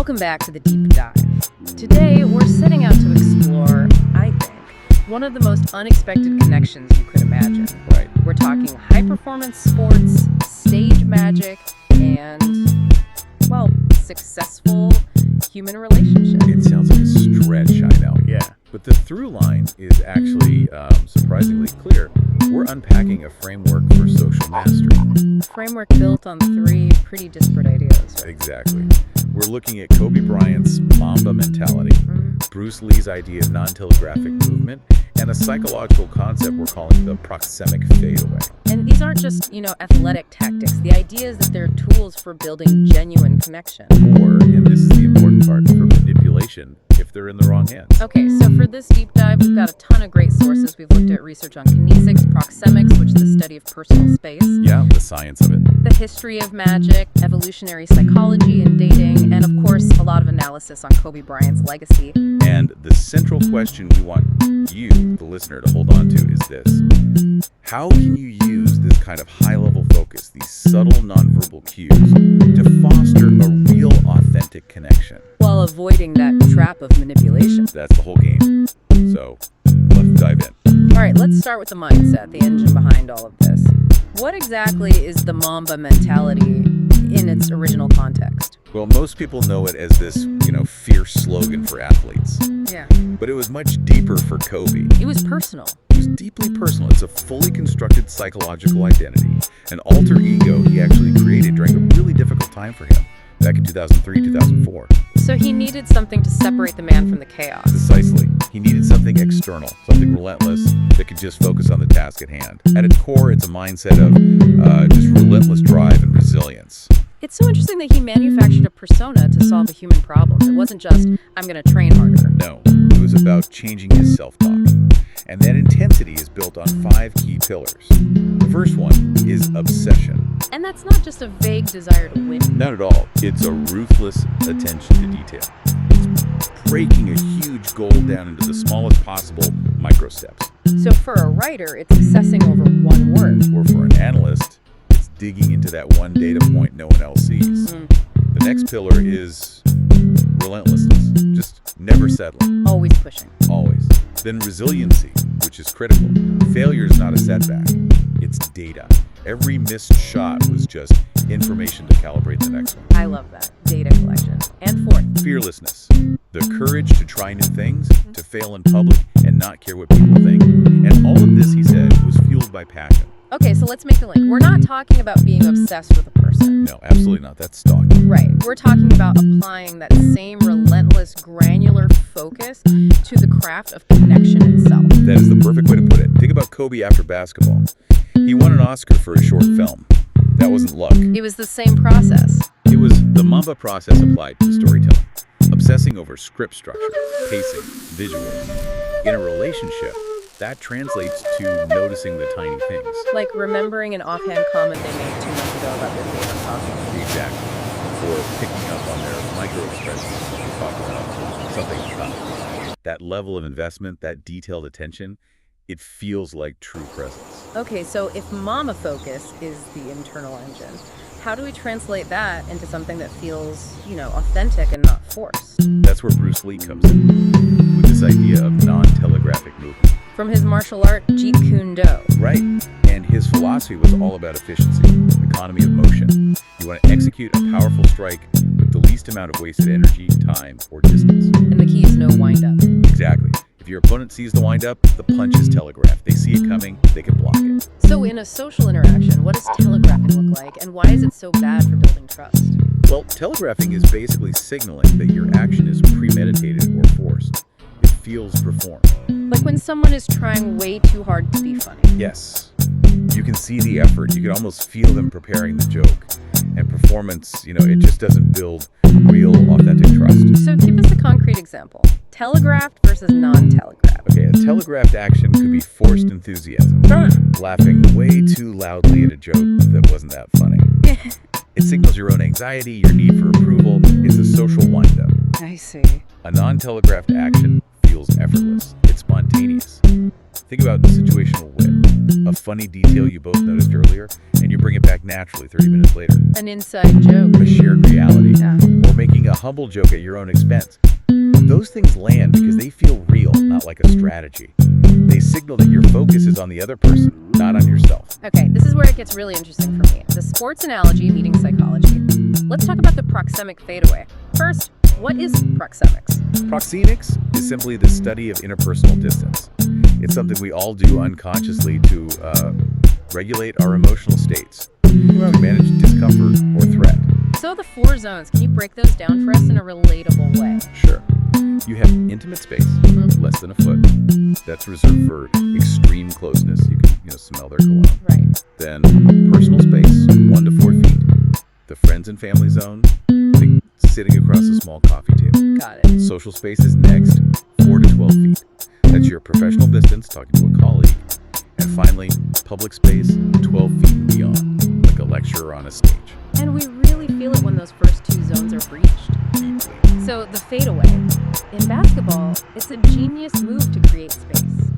Welcome back to the Deep Dive. Today, we're setting out to explore, I think, one of the most unexpected connections you could imagine. Right. We're talking high-performance sports, stage magic, and, well, successful human relationships. It sounds like a stretch, I know. Yeah. But the through line is actually surprisingly clear. We're unpacking a framework for social mastery. A framework built on three pretty disparate ideas. Right? Exactly. We're looking at Kobe Bryant's Mamba mentality, Bruce Lee's idea of non-telegraphic movement, and a psychological concept we're calling the proxemic fadeaway. And these aren't just, athletic tactics. The idea is that they're tools for building genuine connection. Or, and this is the important part, for manipulation if they're in the wrong hands. Okay, so for this deep dive, we've got a ton of great sources. We've looked at research on kinesics, proxemics, which is the study of personal space. Yeah, the science of it. The history of magic, evolutionary psychology and dating, and of course, a lot of analysis on Kobe Bryant's legacy. And the central question we want you, the listener, to hold on to is this. How can you use this kind of high-level focus, these subtle nonverbal cues, to foster a real, authentic connection? While avoiding that trap of manipulation. That's the whole game. So, let's dive in. All right, let's start with the mindset, the engine behind all of this. What exactly is the Mamba mentality in its original context? Well, most people know it as this, fierce slogan for athletes. Yeah. But it was much deeper for Kobe. It was personal. It was deeply personal. It's a fully constructed psychological identity, an alter ego he actually created during a really difficult time for him, back in 2003, 2004. So he needed something to separate the man from the chaos. Precisely. He needed something external, something relentless that could just focus on the task at hand. At its core, it's a mindset of just relentless drive and resilience. It's so interesting that he manufactured a persona to solve a human problem. It wasn't just, I'm going to train harder. No, it was about changing his self-talk. And that intensity is built on 5 key pillars. The first one is obsession. And that's not just a vague desire to win. Not at all. It's a ruthless attention to detail. It's breaking a huge goal down into the smallest possible micro steps. So for a writer, it's obsessing over one word. Or for an analyst, it's digging into that one data point no one else sees. The next pillar is relentlessness. Just never settling. Always pushing. Always. Then resiliency, which is critical. Failure is not a setback. It's data. Every missed shot was just information to calibrate the next one. I love that. Data collection. And fourth, fearlessness. The courage to try new things, to fail in public, and not care what people think. And all of this, he said, was fueled by passion. Okay, so let's make the link. We're not talking about being obsessed with a person. No, absolutely not. That's stalking. Right. We're talking about applying that same relentless, granular focus to the craft of connection itself. That is the perfect way to put it. Think about Kobe after basketball. He won an Oscar for a short film. That wasn't luck. It was the same process. It was the Mamba process applied to storytelling. Obsessing over script structure, pacing, visuals. In a relationship, that translates to noticing the tiny things. Like remembering an offhand comment they made 2 months ago about their favorite coffee. Exactly. Or picking up on their micro-expressions when we talk about something tough. That level of investment, that detailed attention, it feels like true presence. Okay, so if Mamba focus is the internal engine, how do we translate that into something that feels, authentic and not forced? That's where Bruce Lee comes in, with this idea of non-telegraphic movement. From his martial art, Jeet Kune Do. Right. And his philosophy was all about efficiency, economy of motion. You want to execute a powerful strike with the least amount of wasted energy, time, or distance. And the key is no wind-up. Exactly. If your opponent sees the wind-up, the punch is telegraphed. They see it coming, they can block it. So in a social interaction, what does telegraphing look like, and why is it so bad for building trust? Well, telegraphing is basically signaling that your action is premeditated or forced. It feels performed. Like when someone is trying way too hard to be funny. Yes. You can see the effort. You can almost feel them preparing the joke. And performance, it just doesn't build real, authentic trust. So give us a concrete example. Telegraphed versus non-telegraphed. Okay, a telegraphed action could be forced enthusiasm. Laughing way too loudly at a joke that wasn't that funny. It signals your own anxiety, your need for approval. It's a social wind-up. I see. A non-telegraphed action feels effortless. It's spontaneous. Think about the situational wit. A a funny detail you both noticed earlier, and you bring it back naturally 30 minutes later. An inside joke. A shared reality. Yeah. Or making a humble joke at your own expense. Those things land because they feel real, not like a strategy. They signal that your focus is on the other person, not on yourself. Okay, this is where it gets really interesting for me. The sports analogy meeting psychology. Let's talk about the proxemic fadeaway. First, what is proxemics? Proxemics is simply the study of interpersonal distance. It's something we all do unconsciously to regulate our emotional states, to manage discomfort or threat. So the 4 zones, can you break those down for us in a relatable way? Sure. You have intimate space, less than a foot. That's reserved for extreme closeness. You can smell their cologne. Right. Then personal space, 1 to 4 feet. The friends and family zone, think sitting across a small coffee table. Got it. Social space is next, 4 to 12 feet. That's your professional distance, talking to a colleague. And finally, public space, 12 feet and beyond, like a lecturer on a stage. And we really feel it when those first 2 zones are breached. Deeply. So the fadeaway. In basketball, it's a genius move to create space.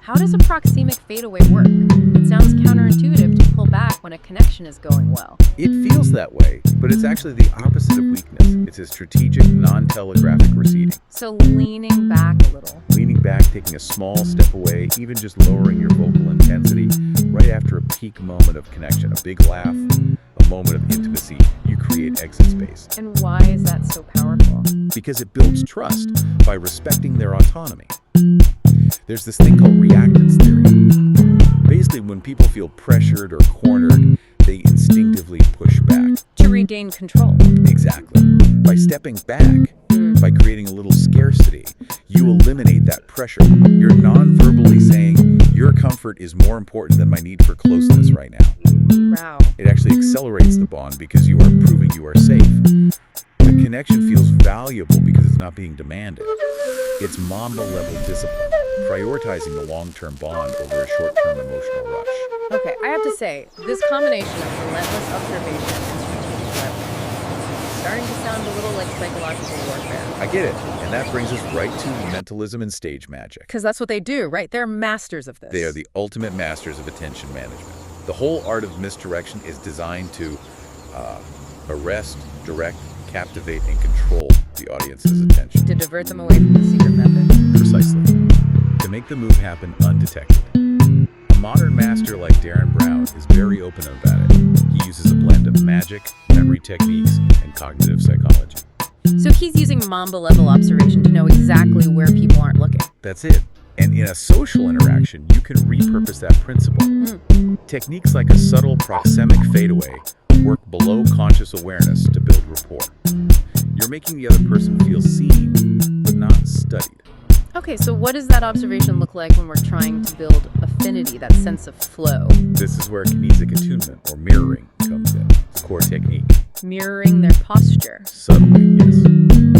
How does a proxemic fadeaway work? It sounds counterintuitive to pull back when a connection is going well. It feels that way, but it's actually the opposite of weakness. It's a strategic, non-telegraphic receding. So leaning back a little. Leaning back, taking a small step away, even just lowering your vocal intensity right after a peak moment of connection, a big laugh, a moment of intimacy, you create exit space. And why is that so powerful? Because it builds trust by respecting their autonomy. There's this thing called reactance theory. Basically, when people feel pressured or cornered, they instinctively push back. To regain control. Exactly. By stepping back, by creating a little scarcity, you eliminate that pressure. You're non-verbally saying, your comfort is more important than my need for closeness right now. Wow. It actually accelerates the bond because you are proving you are safe. The connection feels valuable because it's not being demanded. It's Mamba level discipline, prioritizing the long-term bond over a short-term emotional rush. Okay, I have to say, this combination of relentless observation and strategic leverage is starting to sound a little like psychological warfare. I get it, and that brings us right to mentalism and stage magic. Because that's what they do, right? They're masters of this. They are the ultimate masters of attention management. The whole art of misdirection is designed to arrest, direct, captivate, and control the audience's attention. To divert them away from the secret method. Precisely. To make the move happen undetected. A modern master like Darren Brown is very open about it. He uses a blend of magic, memory techniques, and cognitive psychology. So he's using Mamba-level observation to know exactly where people aren't looking. That's it. And in a social interaction, you can repurpose that principle. Techniques like a subtle proxemic fadeaway work below conscious awareness to build rapport. You're making the other person feel seen, but not studied. Okay, so what does that observation look like when we're trying to build affinity, that sense of flow? This is where kinesic attunement, or mirroring, comes in. It's a core technique. Mirroring their posture. Subtly, yes.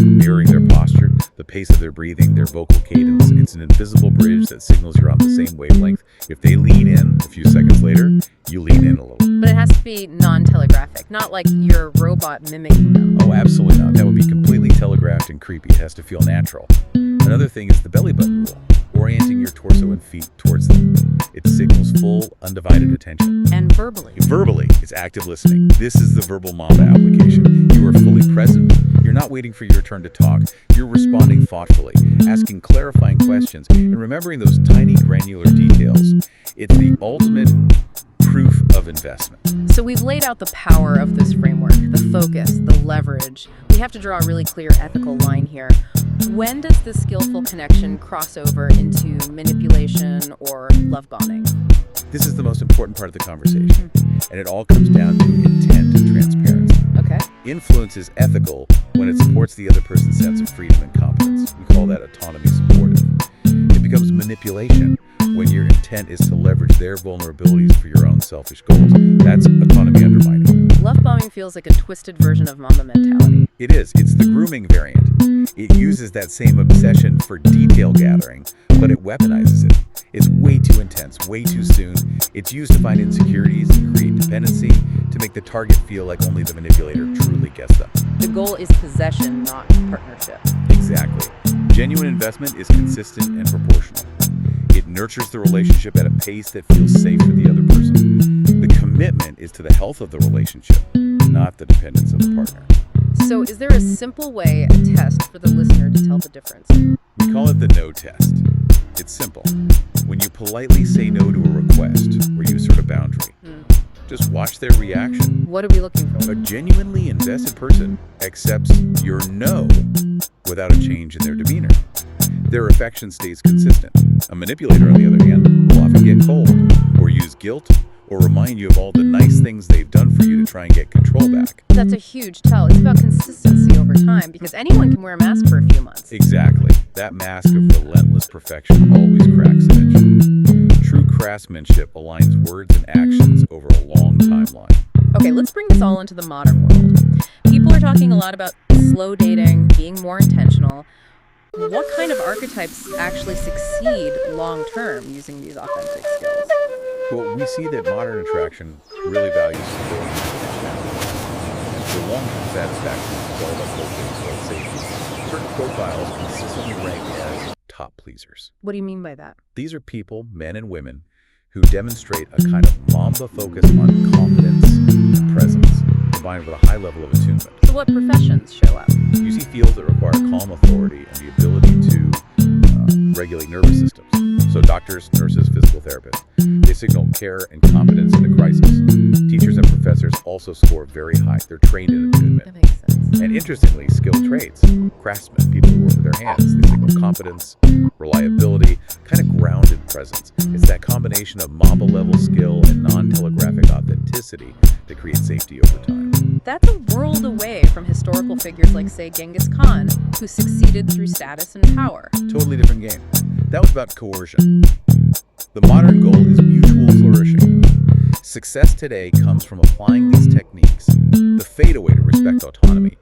Mirroring their posture, the pace of their breathing, their vocal cadence. It's an invisible bridge that signals you're on the same wavelength. If they lean in a few seconds later, you lean in a little. But it has to be non-telegraphic, not like you're a robot mimicking them. Oh, absolutely not. That would be completely telegraphed and creepy. It has to feel natural. Another thing is the belly button rule, orienting your torso and feet towards them. It signals full, undivided attention. And verbally. Verbally, it's active listening. This is the verbal Mamba application. You are fully present. You're not waiting for your turn to talk. You're responding thoughtfully, asking clarifying questions, and remembering those tiny granular details. It's the ultimate proof of investment. So we've laid out the power of this framework, the focus, the leverage. We have to draw a really clear ethical line here. When does this skillful connection cross over into manipulation or love bombing? This is the most important part of the conversation, and it all comes down to intent and transparency. Okay. Influence is ethical when it supports the other person's sense of freedom and competence. We call that autonomy supportive. It becomes manipulation when your intent is to leverage their vulnerabilities for your own selfish goals. That's autonomy undermining. Love bombing feels like a twisted version of Mamba mentality. It is. It's the grooming variant. It uses that same obsession for detail gathering, but it weaponizes it. It's way too intense, way too soon. It's used to find insecurities and create dependency, to make the target feel like only the manipulator truly gets them. The goal is possession, not partnership. Exactly. Genuine investment is consistent and proportional. It nurtures the relationship at a pace that feels safe for the other person. The commitment is to the health of the relationship, not the dependence of the partner. So is there a simple way, a test for the listener to tell the difference? We call it the no test. It's simple. When you politely say no to a request or you assert a boundary, just watch their reaction. What are we looking for? A genuinely invested person accepts your no without a change in their demeanor. Their affection stays consistent. A manipulator, on the other hand, will often get cold or use guilt or remind you of all the nice things they've done for you to try and get control back. That's a huge tell. It's about consistency over time because anyone can wear a mask for a few months. Exactly. That mask of relentless perfection always cracks eventually. True craftsmanship aligns words and actions over a long timeline. Okay, let's bring this all into the modern world. People are talking a lot about slow dating, being more intentional. What kind of archetypes actually succeed long-term using these authentic skills? Well, we see that modern attraction really values stability and intentionality. For long-term satisfaction, it's all about culture and safety. Certain profiles consistently rank as top pleasers. What do you mean by that? These are people, men and women, who demonstrate a kind of Mamba focus on competence and presence, combined with a high level of attunement. So what professions show up? You see fields that require calm authority and the ability to regulate nervous systems. So doctors, nurses, physical therapists, they signal care and competence in a crisis. Teachers and professors also score very high. They're trained in attunement. That makes sense. And interestingly, skilled trades, craftsmen, people who work with their hands, they signal competence, reliability, kind of grounded presence. It's that combination of Mamba-level skill and non-telegraphic authenticity that creates safety over time. That's a world away from historical figures like, say, Genghis Khan, who succeeded through status and power. Totally different game. That was about coercion. The modern goal is mutual flourishing. Success today comes from applying these techniques, the fadeaway to respect autonomy,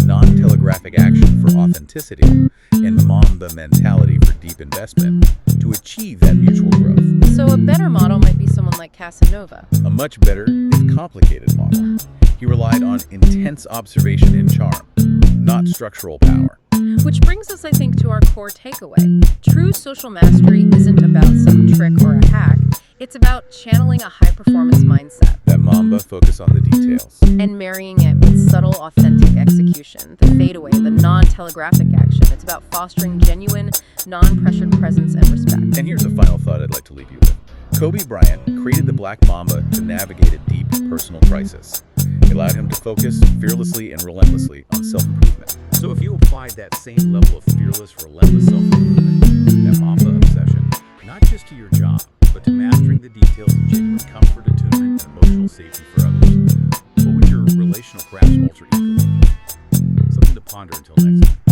non-telegraphic action for authenticity, and Mamba mentality for deep investment to achieve that mutual growth. So a better model might be someone like Casanova. A much better, if complicated model. He relied on intense observation and charm, not structural power. Which brings us, I think, to our core takeaway. True social mastery isn't about some trick or a hack. It's about channeling a high-performance mindset. That Mamba focus on the details. And marrying it with subtle, authentic execution, the fadeaway, the non-telegraphic action. It's about fostering genuine, non-pressured presence and respect. And here's a final thought I'd like to leave you with. Kobe Bryant created the Black Mamba to navigate a deep personal crisis. It allowed him to focus fearlessly and relentlessly on self-improvement. So if you applied that same level of fearless, relentless self-improvement, that Mamba obsession, not just to your job, but to mastering the details of genuine comfort, attunement, and emotional safety for others, what would your relational crafts alter ego look like? Something to ponder until next time.